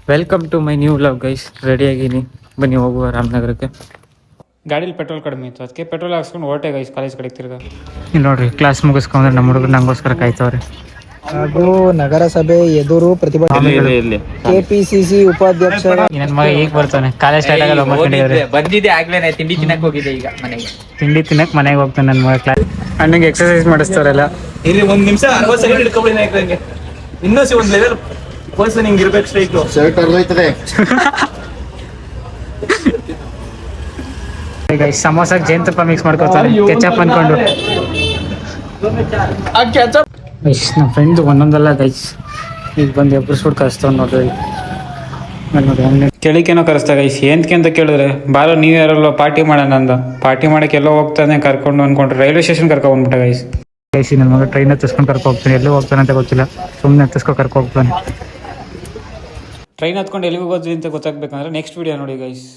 Welcome to my new love guys. ರೆಡಿಯಾಗಿನಿ, ಬನ್ನಿ ಹೋಗುವ ರಾಮನಗರಕ್ಕೆ. ಗಾಡೀಲಿ ಪೆಟ್ರೋಲ್ ಕಡಿಮೆ ಇತ್ತು, ಅದಕ್ಕೆ ಪೆಟ್ರೋಲ್ ಹಾಕ್ಸ್ಕೊಂಡು ಹೊರಟೆ ಗೈಸ್ ಕಾಲೇಜ್ ಕಡೆ ತಿರ್ಗ. ಇಲ್ಲಿ ನೋಡ್ರಿ, ಕ್ಲಾಸ್ ಮುಗಿಸ್ಕೊಂಡ್ರೆ ನಮ್ಮ ಹುಡುಗರು ನಂಗೋಸ್ಕರ ಕಾಯ್ತವ್ರೆ. ಹಾಗೂ ನಗರಸಭೆ ಎದುರು ಪ್ರತಿಭಟನೆ. ಕೆಪಿಸಿಸಿ ಉಪಾಧ್ಯಕ್ಷ ನನ್ನ ಮಗ ಈಗ ಬರ್ತಾನೆ, ಕಾಲೇಜ್ ಸ್ಟಾರ್ಟ್ ಆಗಲ್ಲ. ಬಂದಿದ್ದೆ ಆಗ್ಲೇನೆ, ತಿಂಡಿ ತಿನ್ನಕ್ ಹೋಗಿದ್ದೆ. ಈಗ ಮನೆಗೆ ತಿಂಡಿ ತಿನ್ನಕ್ ಮನೆಗೆ ಹೋಗ್ತಾನೆ ನನ್ನ ಮಗ. ಕ್ಲಾಸ್ ಅಣ್ಣಂಗೆ ಎಕ್ಸರ್ಸೈಸ್ ಮಾಡಿಸ್ತಾರಲ್ಲ. ಇಲ್ಲಿ 1 ನಿಮಿಷ 60 ಸೆಕೆಂಡ್ ಇಟ್ಕೊಬಿಡಿ ನಾಯಕರಂಗೆ. ಇನ್ನೂ ಒಂದು ಲೆವೆಲ್ ಪರ್ಸನ್ ಹಿಂಗೆ ಇರ್ಬೇಕು ಸ್ಟ್ರೈಟ್. ಸಮೋಸಾಗ ಜೇನುತುಪ್ಪ ಮಿಕ್ಸ್ ಮಾಡ್ಕೊತಾನೆ, ಕೆಚಪ್ ಅನ್ಕೊಂಡು. ನಮ್ಮ ಫ್ರೆಂಡ್ ಒಂದೊಂದಲ್ಲ ಗೈಸ್, ಈಗ ಬಂದು ಎಬ್ಬಿಸ್ಬಿಟ್ಟು ಕಳಿಸ್ತಾವ್ ನೋಡ್ರಿ. ಕೇಳಿಕೇನೋ ಕರೆಸ್ತಾ ಗೈಸ್, ಏನ್ಕೆ ಅಂತ ಕೇಳಿದ್ರೆ, ಬಾರೋ ನೀವು ಯಾರಲ್ಲೋ ಪಾರ್ಟಿ ಮಾಡೋಣ ಅಂದ. ಪಾರ್ಟಿ ಮಾಡಕ್ಕೆ ಎಲ್ಲೋ ಹೋಗ್ತಾನೆ ಕರ್ಕೊಂಡು ಅನ್ಕೊಂಡ್ರೆ ರೈಲ್ವೆ ಸ್ಟೇಷನ್ ಕರ್ಕೊಂಡು ಬಂದ್ಬಿಟ್ಟ ಗೈಸ್. ಗೈಸ್ ನನ್ನ ಮಗ ಟ್ರೈನ್ ಹತ್ತಿಸ್ಕೊಂಡು ಕರ್ಕೊ ಹೋಗ್ತಾನೆ, ಎಲ್ಲೂ ಹೋಗ್ತಾನೆ ಅಂತ ಗೊತ್ತಿಲ್ಲ, ಸುಮ್ಮನೆ ಹತ್ತಿಸ್ಕೊ ಕರ್ಕೊ ಹೋಗ್ತಾನೆ. ಟ್ರೈನ್ ಹತ್ಕೊಂಡು ಎಲ್ಲಿಗೆ ಹೋಗೋದ್ವಿ ಅಂತ ಗೊತ್ತಾಗ್ಬೇಕಂದ್ರೆ ನೆಕ್ಸ್ಟ್ ವಿಡಿಯೋ ನೋಡಿ ಗೈಸ್.